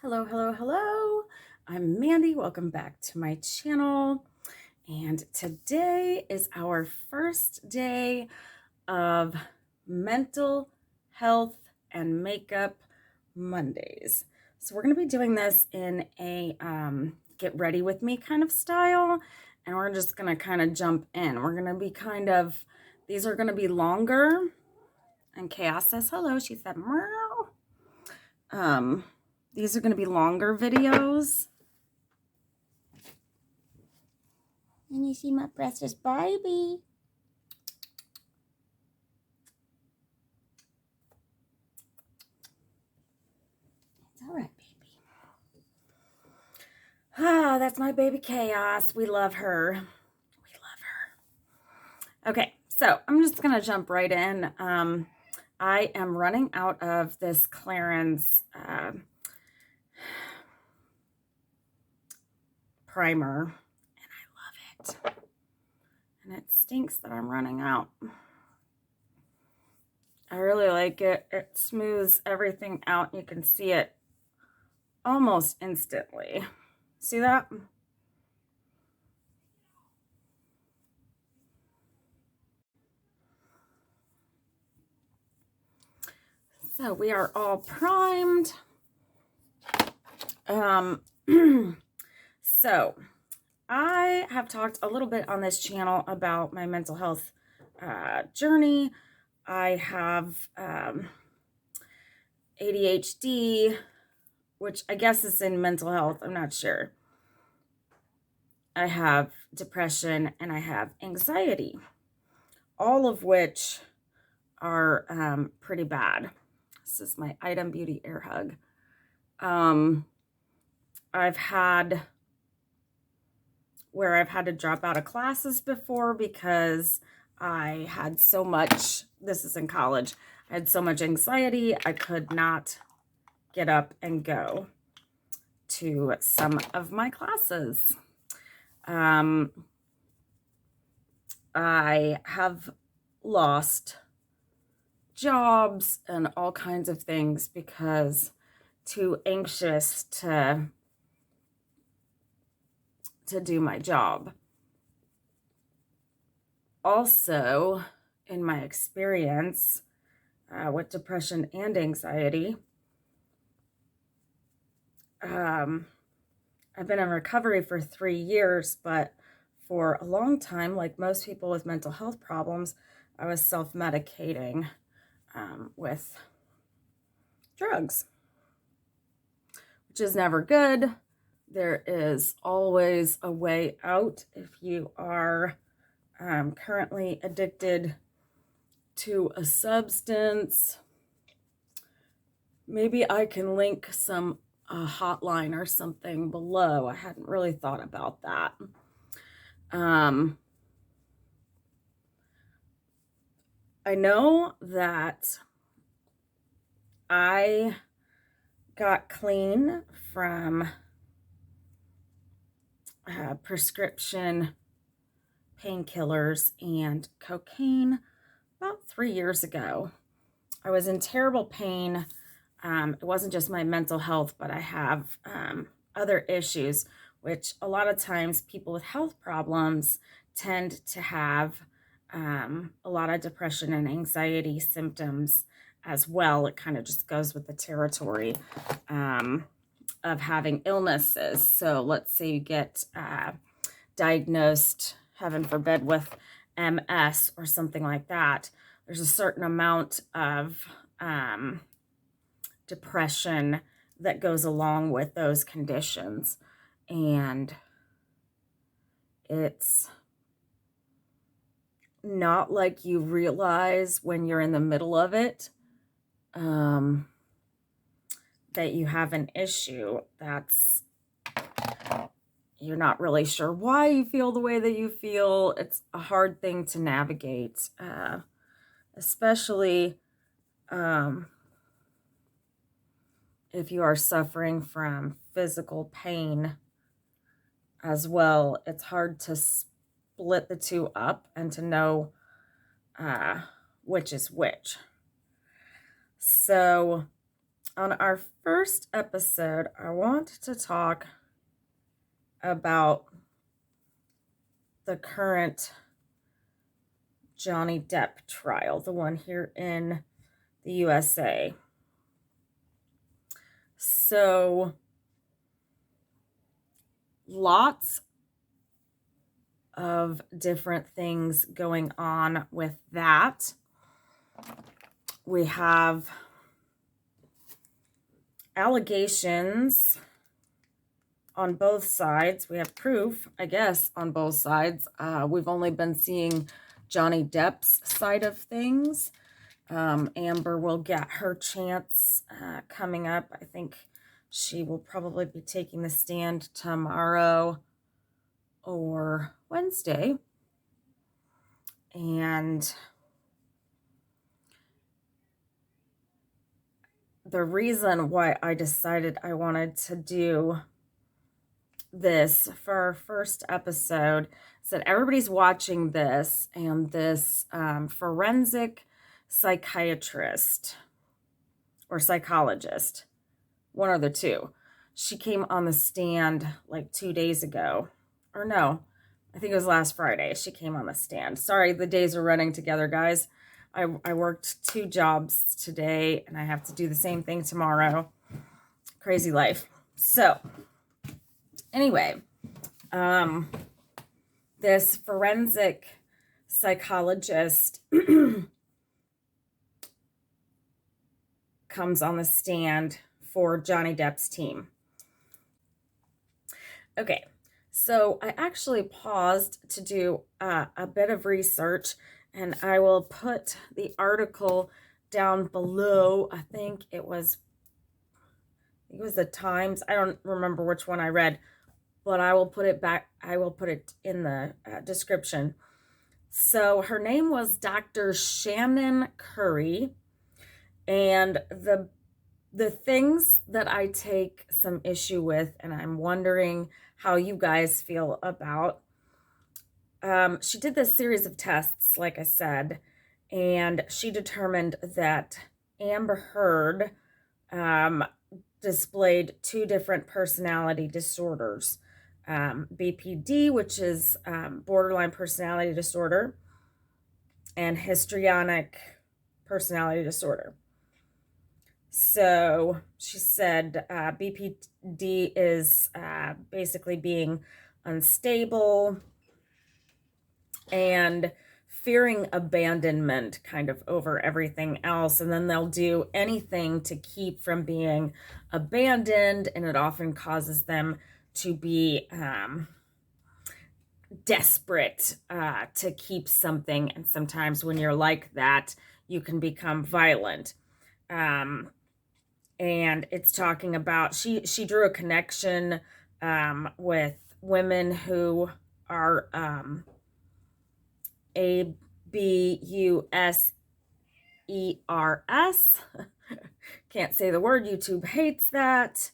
Hello, hello, hello. I'm Mandy. Welcome back to my channel. And today is our first day of mental health and makeup Mondays. So we're going to be doing this in a get ready with me kind of style. And we're just going to kind of jump in. We're going to be these are going to be longer. And Chaos says hello. She said, meow. These are going to be longer videos. And you see my precious baby. It's all right, baby. Ah, that's my baby Chaos. We love her. We love her. Okay, so I'm just going to jump right in. I am running out of this Clarins primer, and I love it. And it stinks that I'm running out. I really like it. It smooths everything out. You can see it almost instantly. See that? So we are all primed. So I have talked a little bit on this channel about my mental health journey. I have ADHD, which I guess is in mental health. I'm not sure. I have depression and I have anxiety, all of which are pretty bad. This is my Item Beauty Air Hug. I've had to drop out of classes before because I had so much, this is in college, I had so much anxiety, I could not get up and go to some of my classes. I have lost jobs and all kinds of things because too anxious to do my job. Also, in my experience with depression and anxiety, I've been in recovery for 3 years, but for a long time, like most people with mental health problems, I was self-medicating with drugs, which is never good. There is always a way out if you are currently addicted to a substance. Maybe I can link some hotline or something below. I hadn't really thought about that. I know that I got clean from prescription painkillers and cocaine about 3 years ago. I was in terrible pain. It wasn't just my mental health, but I have other issues, which a lot of times people with health problems tend to have a lot of depression and anxiety symptoms as well. It kind of just goes with the territory of having illnesses. So let's say you get diagnosed, heaven forbid, with MS or something like that. There's a certain amount of depression that goes along with those conditions. And it's not like you realize when you're in the middle of it that you have an issue. You're not really sure why you feel the way that you feel. It's a hard thing to navigate, especially if you are suffering from physical pain as well. It's hard to split the two up and to know which is which. So On our first episode, I want to talk about the current Johnny Depp trial, the one here in the USA. So, lots of different things going on with that. We have allegations on both sides. We have proof, I guess, on both sides. We've only been seeing Johnny Depp's side of things. Amber will get her chance coming up. I think she will probably be taking the stand tomorrow or Wednesday. And the reason why I decided I wanted to do this for our first episode is that everybody's watching this, and this forensic psychiatrist or psychologist, one of the two, she came on the stand like 2 days ago. Or no, I think it was last Friday she came on the stand. Sorry, the days are running together, guys. I worked 2 jobs today, and I have to do the same thing tomorrow. Crazy life. So, anyway, this forensic psychologist comes on the stand for Johnny Depp's team. Okay, so I actually paused to do a bit of research, and I will put the article down below. I think it was the Times. I don't remember which one I read, but I will put it back. I will put it in the description. So her name was Dr. Shannon Curry, and the things that I take some issue with, and I'm wondering how you guys feel about. She did this series of tests, like I said, and she determined that Amber Heard displayed 2 different personality disorders. BPD, which is borderline personality disorder, and histrionic personality disorder. So she said BPD is basically being unstable and fearing abandonment kind of over everything else. And then they'll do anything to keep from being abandoned. And it often causes them to be desperate to keep something. And sometimes when you're like that, you can become violent. And it's talking about, she drew a connection with women who are ABUSERS. Can't say the word. YouTube hates that.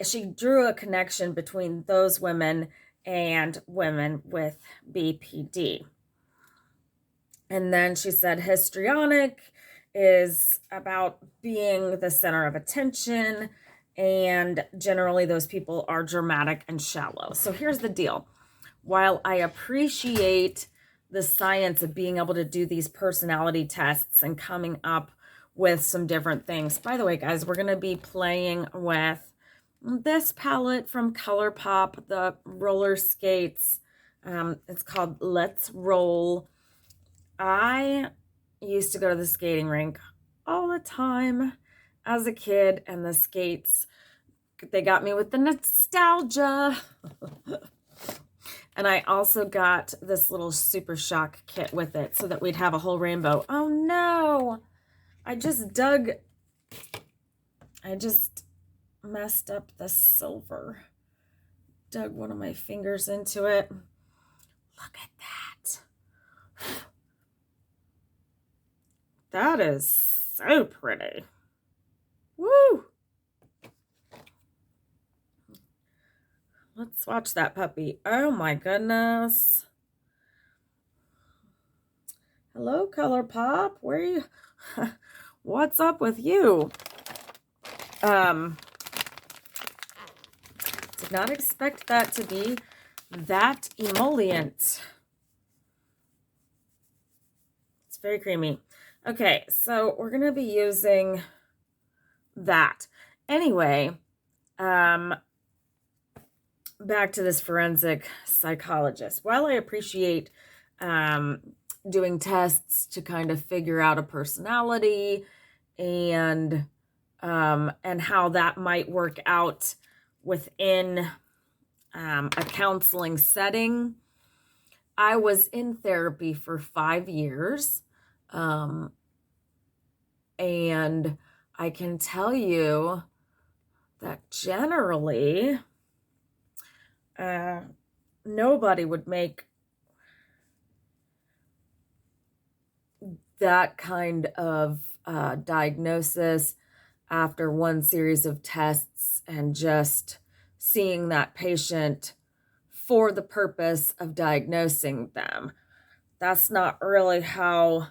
She drew a connection between those women and women with BPD. And then she said histrionic is about being the center of attention, and generally those people are dramatic and shallow. So here's the deal. While I appreciate the science of being able to do these personality tests and coming up with some different things. By the way, guys, we're going to be playing with this palette from ColourPop, the roller skates. It's called Let's Roll. I used to go to the skating rink all the time as a kid, and the skates, they got me with the nostalgia. And I also got this little Super Shock kit with it so that we'd have a whole rainbow. Oh no! I just messed up the silver. Dug one of my fingers into it. Look at that. That is so pretty. Woo! Let's watch that puppy. Oh my goodness. Hello, ColourPop. Where are you? What's up with you? Did not expect that to be that emollient. It's very creamy. Okay, so we're going to be using that. Anyway, back to this forensic psychologist. While I appreciate doing tests to kind of figure out a personality and how that might work out within a counseling setting, I was in therapy for 5 years. And I can tell you that generally, nobody would make that kind of diagnosis after one series of tests and just seeing that patient for the purpose of diagnosing them. That's not really how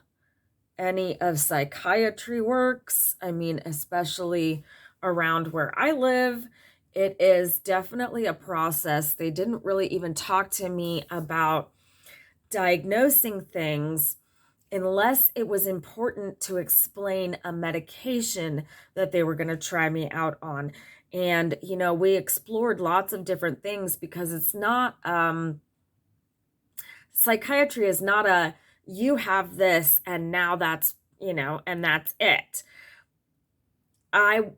any of psychiatry works. I mean, especially around where I live, it is definitely a process. They didn't really even talk to me about diagnosing things unless it was important to explain a medication that they were going to try me out on. And, you know, we explored lots of different things because it's not, psychiatry is not a, you have this and now that's, you know, and that's it.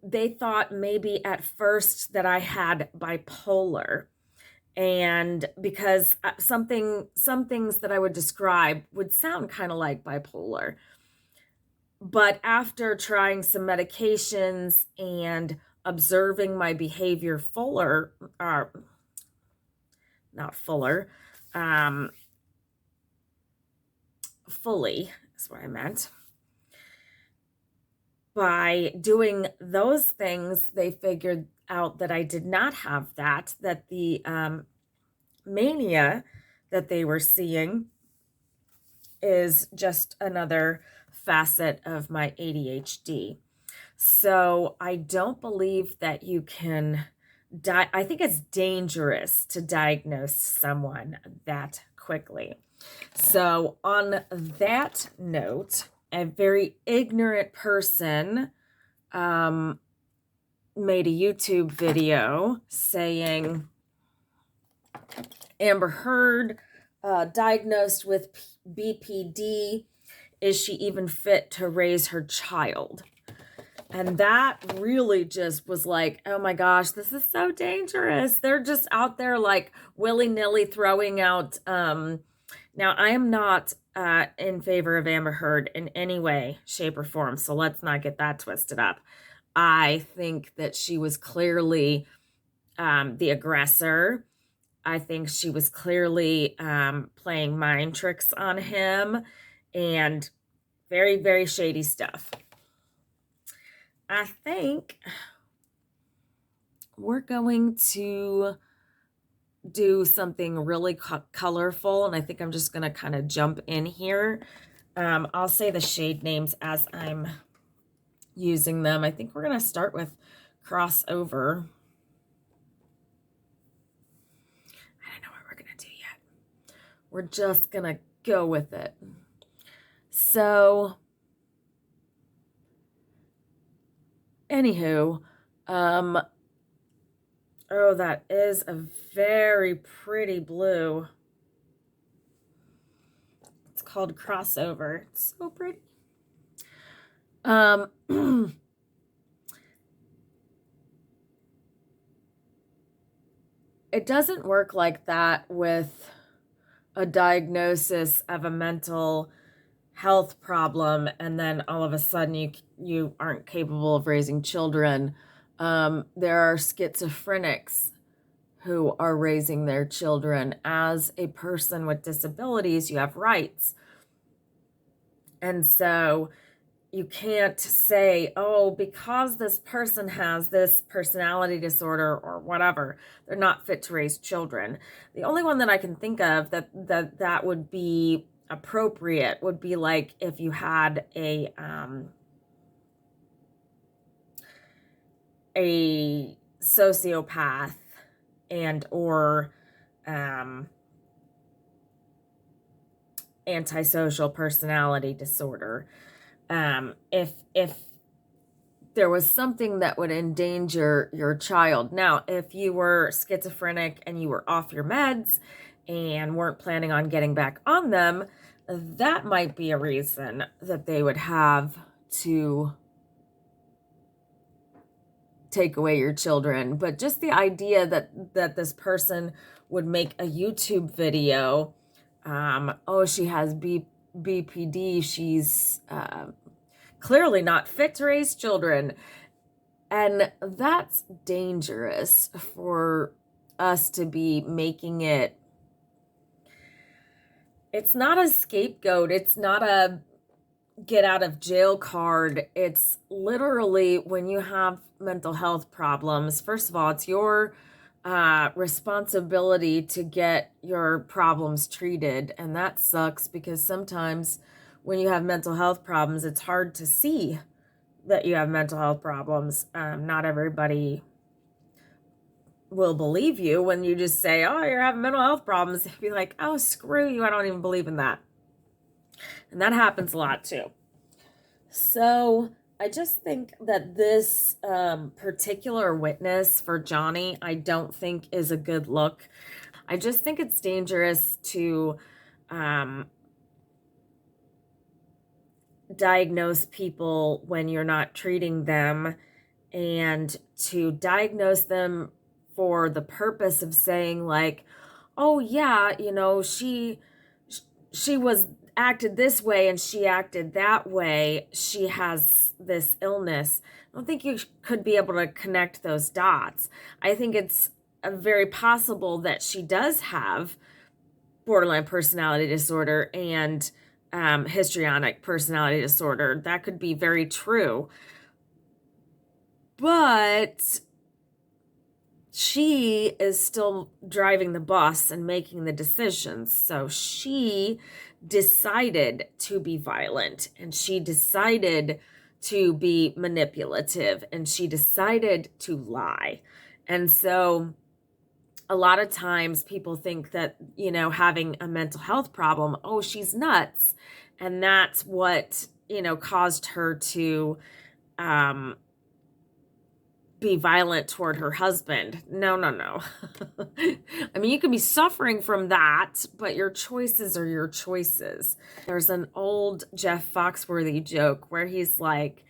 They thought maybe at first that I had bipolar. And because some things that I would describe would sound kind of like bipolar. But after trying some medications and observing my behavior fully is what I meant. By doing those things, they figured out that I did not have that the mania that they were seeing is just another facet of my ADHD. So I don't believe that you can I think it's dangerous to diagnose someone that quickly. So on that note, a very ignorant person made a YouTube video saying Amber Heard diagnosed with BPD. Is she even fit to raise her child? And that really just was like, oh my gosh, this is so dangerous. They're just out there like willy-nilly throwing out. Now, I am not in favor of Amber Heard in any way, shape, or form. So let's not get that twisted up. I think that she was clearly the aggressor. I think she was clearly playing mind tricks on him and very, very shady stuff. I think we're going to do something really colorful, and I think I'm just going to kind of jump in here. I'll say the shade names as I'm using them. I think we're going to start with Crossover. I don't know what we're going to do yet. We're just going to go with it. So, anywho, oh, that is a very pretty blue. It's called Crossover. It's so pretty. It doesn't work like that with a diagnosis of a mental health problem and then all of a sudden you aren't capable of raising children. There are schizophrenics who are raising their children. As a person with disabilities, you have rights. And so you can't say, oh, because this person has this personality disorder or whatever, they're not fit to raise children. The only one that I can think of that would be appropriate would be like if you had a sociopath and or antisocial personality disorder. If there was something that would endanger your child. Now, if you were schizophrenic and you were off your meds and weren't planning on getting back on them, that might be a reason that they would have to take away your children. But just the idea that this person would make a YouTube video, oh, she has BPD, she's clearly not fit to raise children. And that's dangerous for us to be making it. It's not a scapegoat. It's not a get out of jail card. It's literally when you have mental health problems, first of all, it's your responsibility to get your problems treated. And that sucks because sometimes when you have mental health problems, it's hard to see that you have mental health problems. Not everybody will believe you when you just say, oh, you're having mental health problems. They'd be like, oh, screw you. I don't even believe in that. And that happens a lot too. So I just think that this particular witness for Johnny, I don't think is a good look. I just think it's dangerous to diagnose people when you're not treating them, and to diagnose them for the purpose of saying like, oh yeah, you know, she was acted this way and she acted that way, she has this illness. I don't think you could be able to connect those dots. I think it's very possible that she does have borderline personality disorder and histrionic personality disorder. That could be very true. But she is still driving the bus and making the decisions. So she decided to be violent, and she decided to be manipulative, and she decided to lie. And so a lot of times people think that, you know, having a mental health problem, oh, she's nuts. And that's what, you know, caused her to be violent toward her husband. No. I mean, you can be suffering from that, but your choices are your choices. There's an old Jeff Foxworthy joke where he's like,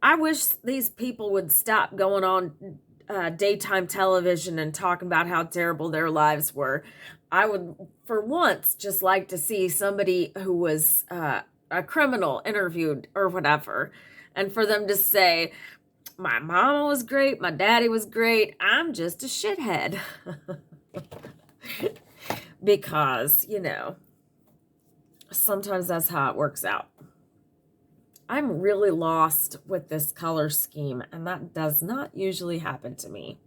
I wish these people would stop going on daytime television and talking about how terrible their lives were. I would, for once, just like to see somebody who was a criminal interviewed or whatever, and for them to say, my mama was great, my daddy was great, I'm just a shithead. Because, you know, sometimes that's how it works out. I'm really lost with this color scheme, and that does not usually happen to me.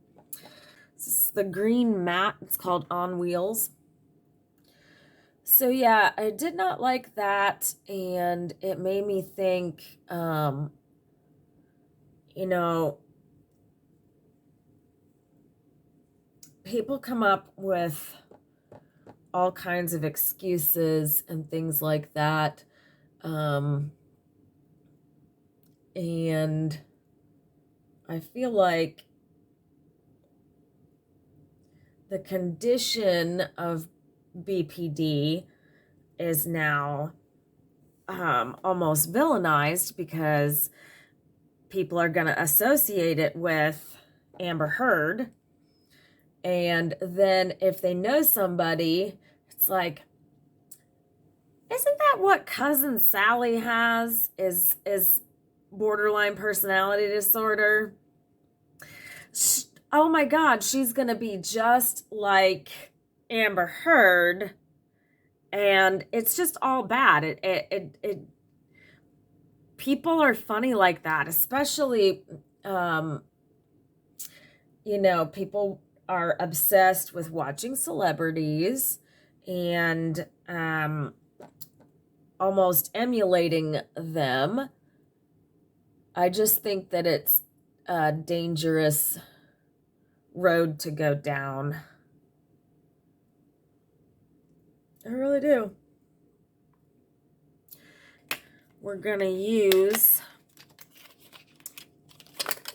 This is the green matte. It's called On Wheels. So yeah, I did not like that, and it made me think, you know, people come up with all kinds of excuses and things like that. And I feel like the condition of BPD is now almost villainized because people are going to associate it with Amber Heard. And then if they know somebody, it's like, isn't that what cousin Sally has, is borderline personality disorder? Oh my God, she's going to be just like Amber Heard. And it's just all bad. People are funny like that, especially, you know, people are obsessed with watching celebrities and almost emulating them. I just think that it's a dangerous road to go down. I really do. We're going to use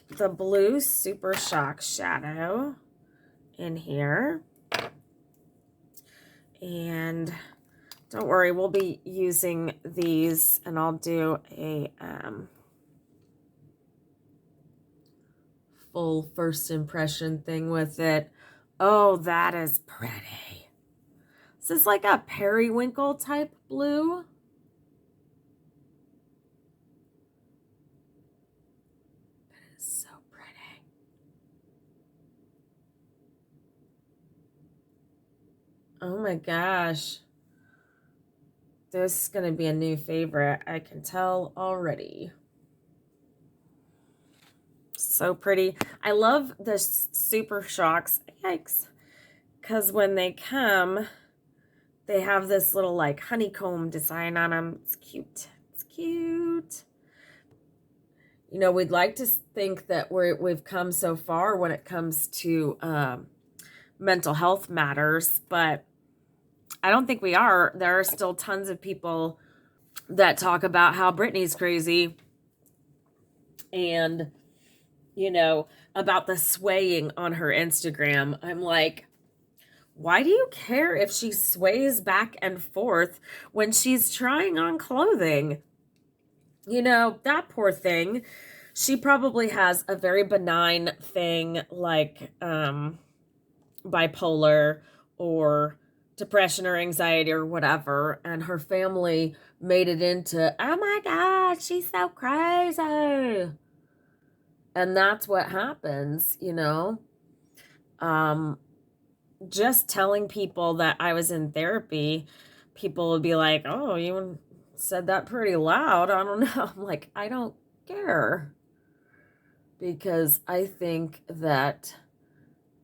the blue Super Shock shadow in here. And don't worry, we'll be using these, and I'll do a full first impression thing with it. Oh, that is pretty. This is like a periwinkle type blue. It is so pretty. Oh my gosh. This is going to be a new favorite. I can tell already. So pretty. I love the Super Shocks. Yikes. Because when they come, they have this little like honeycomb design on them. It's cute. It's cute. You know, we'd like to think that we've come so far when it comes to mental health matters, but I don't think we are. There are still tons of people that talk about how Britney's crazy and, you know, about the swaying on her Instagram. I'm like, why do you care if she sways back and forth when she's trying on clothing? You know, that poor thing. She probably has a very benign thing like bipolar or depression or anxiety or whatever, and her family made it into, oh my God, she's so crazy. And that's what happens, you know. Just telling people that I was in therapy, people would be like, oh, you said that pretty loud. I don't know. I'm like, I don't care. Because I think that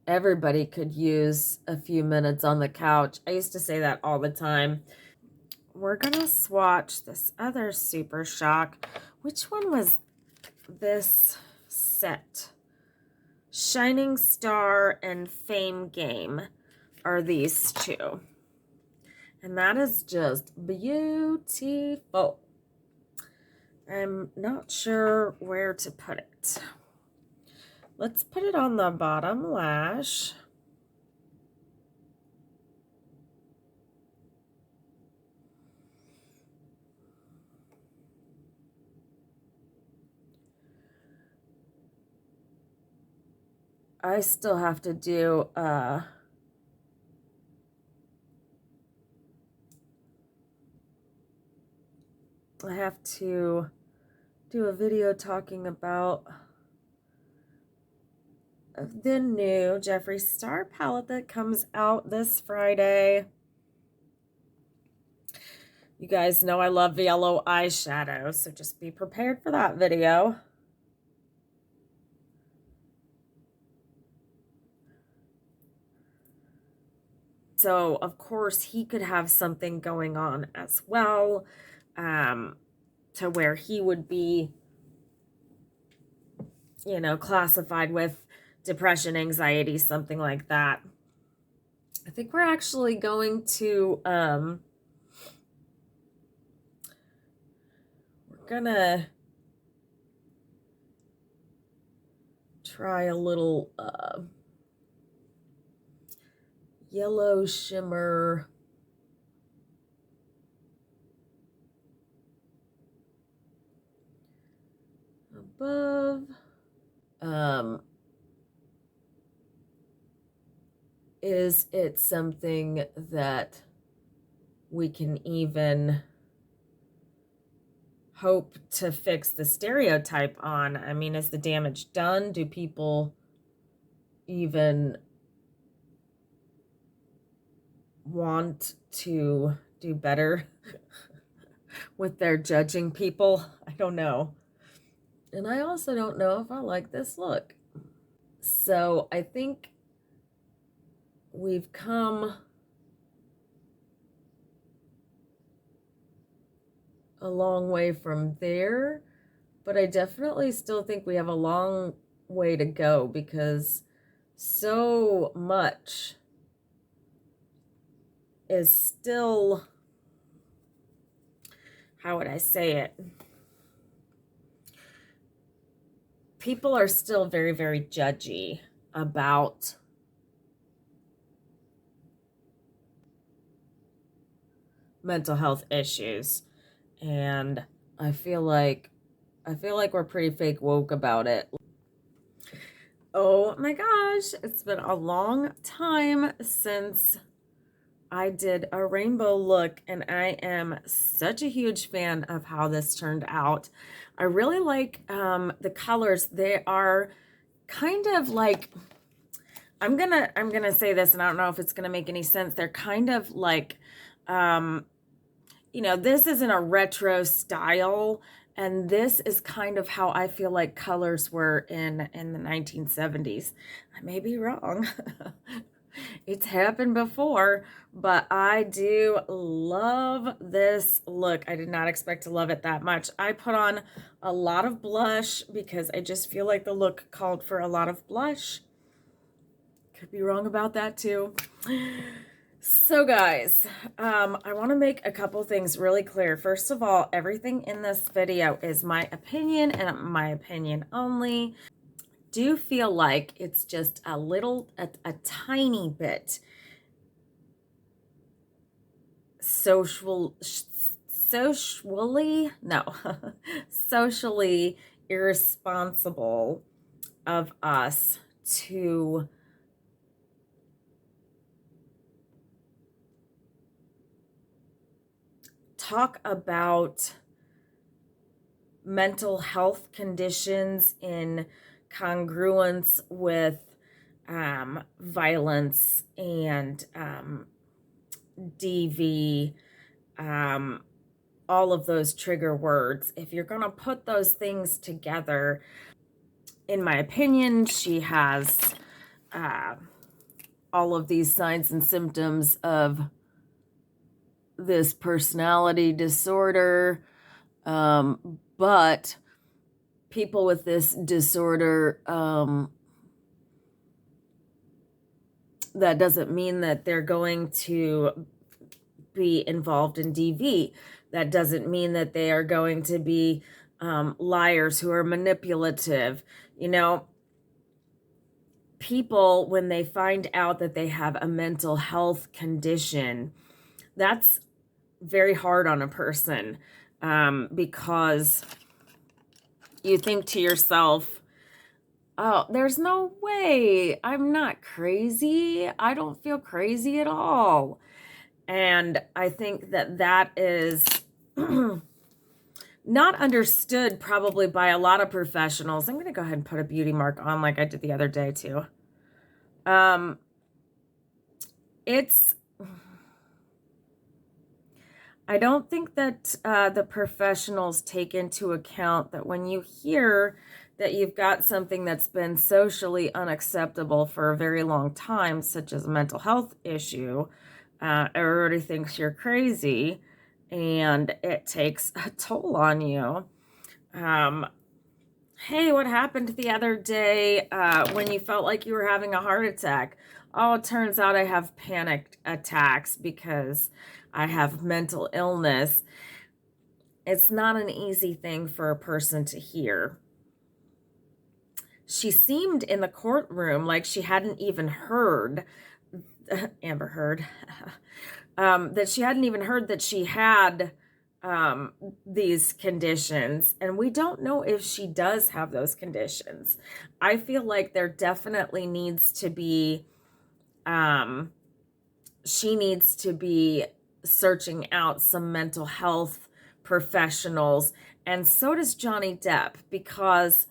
everybody could use a few minutes on the couch. I used to say that all the time. We're going to swatch this other Super Shock. Which one was this set? Shining Star and Fame Game are these two. And that is just beautiful. I'm not sure where to put it. Let's put it on the bottom lash. I still have to do I have to do a video talking about the new Jeffree Star palette that comes out this Friday. You guys know I love yellow eyeshadow, so just be prepared for that video. So, of course, he could have something going on as well, to where he would be, you know, classified with depression, anxiety, something like that. I think we're actually going to, we're gonna try a little yellow shimmer above. Is it something that we can even hope to fix the stereotype on? I mean, is the damage done? Do people even want to do better with their judging people? I don't know. And I also don't know if I like this look. So I think we've come a long way from there, but I definitely still think we have a long way to go because so much is still, how would I say it? People are still very, very judgy about mental health issues. And I feel like we're pretty fake woke about it. Oh my gosh, it's been a long time since I did a rainbow look, and I am such a huge fan of how this turned out. I really like the colors. They are kind of like, I'm gonna say this, and I don't know if it's gonna make any sense. They're kind of like, this isn't a retro style, and this is kind of how I feel like colors were in the 1970s. I may be wrong. It's happened before, but I do love this look. I did not expect to love it that much. I put on a lot of blush because I just feel like the look called for a lot of blush. Could be wrong about that too. So guys, I want to make a couple things really clear. First of all, everything in this video is my opinion and my opinion only. Do feel like it's just a tiny bit socially irresponsible of us to talk about mental health conditions in congruence with violence and DV, all of those trigger words. If you're going to put those things together, in my opinion, she has all of these signs and symptoms of this personality disorder. But people with this disorder, that doesn't mean that they're going to be involved in DV. That doesn't mean that they are going to be liars who are manipulative. People, when they find out that they have a mental health condition, that's very hard on a person, because you think to yourself, oh, there's no way. I'm not crazy. I don't feel crazy at all. And I think that is not understood probably by a lot of professionals. I'm going to go ahead and put a beauty mark on like I did the other day too. I don't think that the professionals take into account that when you hear that you've got something that's been socially unacceptable for a very long time, such as a mental health issue, everybody thinks you're crazy, and it takes a toll on you. Hey, what happened the other day when you felt like you were having a heart attack? Oh, it turns out I have panic attacks because I have mental illness. It's not an easy thing for a person to hear. She seemed in the courtroom like she hadn't even heard, Amber Heard, that she hadn't even heard that she had these conditions, and we don't know if she does have those conditions. I feel like there definitely needs to be, she needs to be searching out some mental health professionals, and so does Johnny Depp, because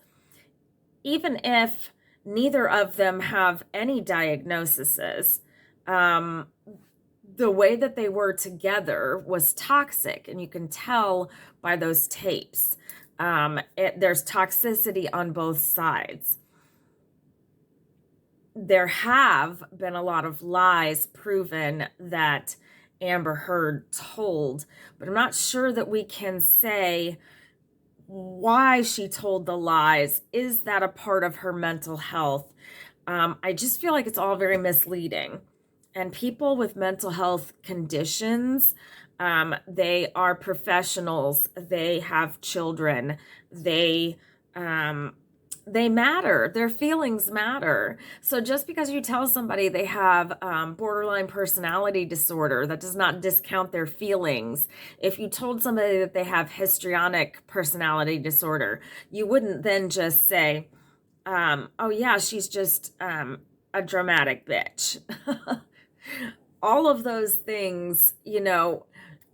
even if neither of them have any diagnoses, the way that they were together was toxic, and you can tell by those tapes. There's toxicity on both sides. There have been a lot of lies proven that Amber Heard told, but I'm not sure that we can say why she told the lies. Is that a part of her mental health? I just feel like it's all very misleading. And people with mental health conditions, they are professionals, they have children, they um, they matter. Their feelings matter. So just because you tell somebody they have borderline personality disorder, that does not discount their feelings. If you told somebody that they have histrionic personality disorder, you wouldn't then just say, oh yeah, she's just a dramatic bitch. All of those things,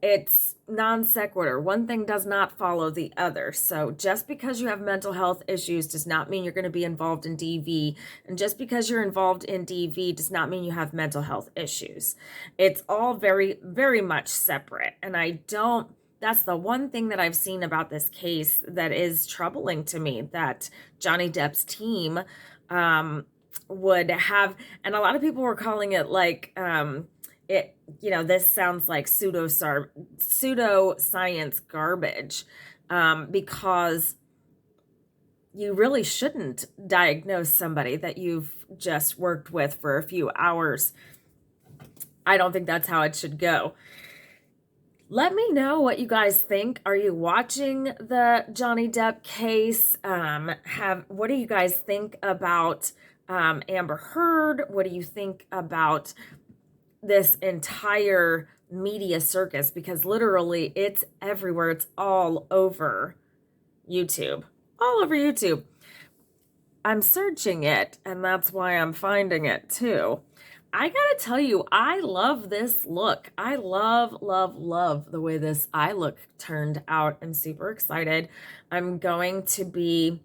it's non sequitur. One thing does not follow the other. So just because you have mental health issues does not mean you're going to be involved in DV. And just because you're involved in DV does not mean you have mental health issues. It's all very, very much separate. And that's the one thing that I've seen about this case that is troubling to me, that Johnny Depp's team would have, and a lot of people were calling it like, this sounds like pseudoscience garbage, because you really shouldn't diagnose somebody that you've just worked with for a few hours. I don't think that's how it should go. Let me know what you guys think. Are you watching the Johnny Depp case? What do you guys think about Amber Heard? What do you think about this entire media circus? Because literally it's everywhere. It's all over YouTube. All over YouTube. I'm searching it, and that's why I'm finding it too. I gotta tell you, I love this look. I love, love, love the way this eye look turned out. I'm super excited. I'm going to be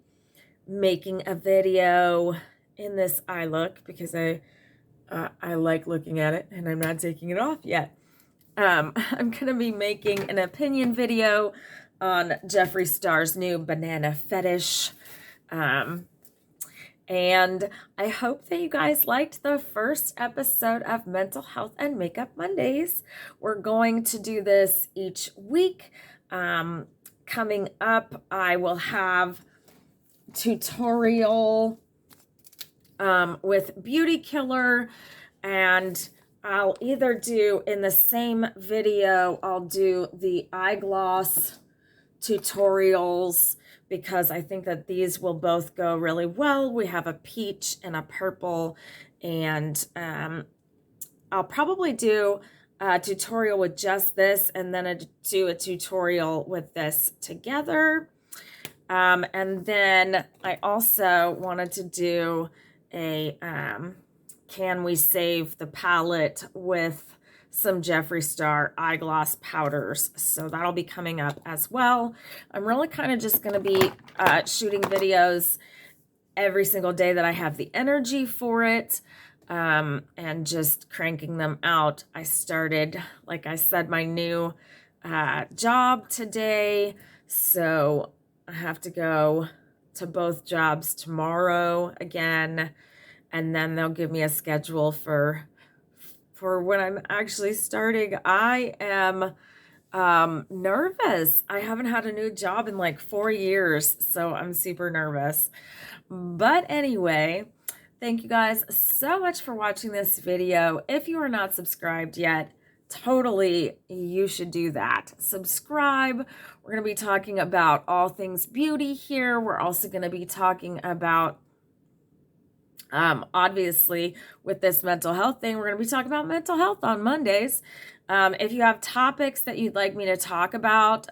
making a video in this eye look because I like looking at it, and I'm not taking it off yet. I'm gonna be making an opinion video on Jeffree Star's new banana fetish. And I hope that you guys liked the first episode of Mental Health and Makeup Mondays. We're going to do this each week. Coming up, I will have tutorial with Beauty Killer, and I'll either do in the same video, I'll do the eyegloss tutorials, because I think that these will both go really well. We have a peach and a purple, and I'll probably do a tutorial with just this, and then do a tutorial with this together. And then I also wanted to do a can we save the palette with some Jeffree Star eyegloss powders. So that'll be coming up as well. I'm really kind of just going to be shooting videos every single day that I have the energy for it, and just cranking them out. I started, like I said, my new job today, so I have to go to both jobs tomorrow again, and then they'll give me a schedule for when I'm actually starting. I am nervous. I haven't had a new job in like 4 years, so I'm super nervous. But anyway, thank you guys so much for watching this video. If you are not subscribed yet, totally you should do that. Subscribe. We're going to be talking about all things beauty here. We're also going to be talking about obviously, with this mental health thing, we're going to be talking about mental health on Mondays. If you have topics that you'd like me to talk about,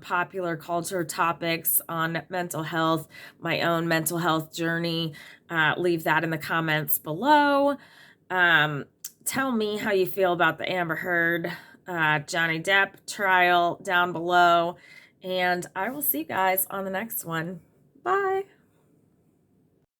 popular culture topics on mental health, my own mental health journey, leave that in the comments below. Tell me how you feel about the Amber Heard, Johnny Depp trial down below. And I will see you guys on the next one. Bye.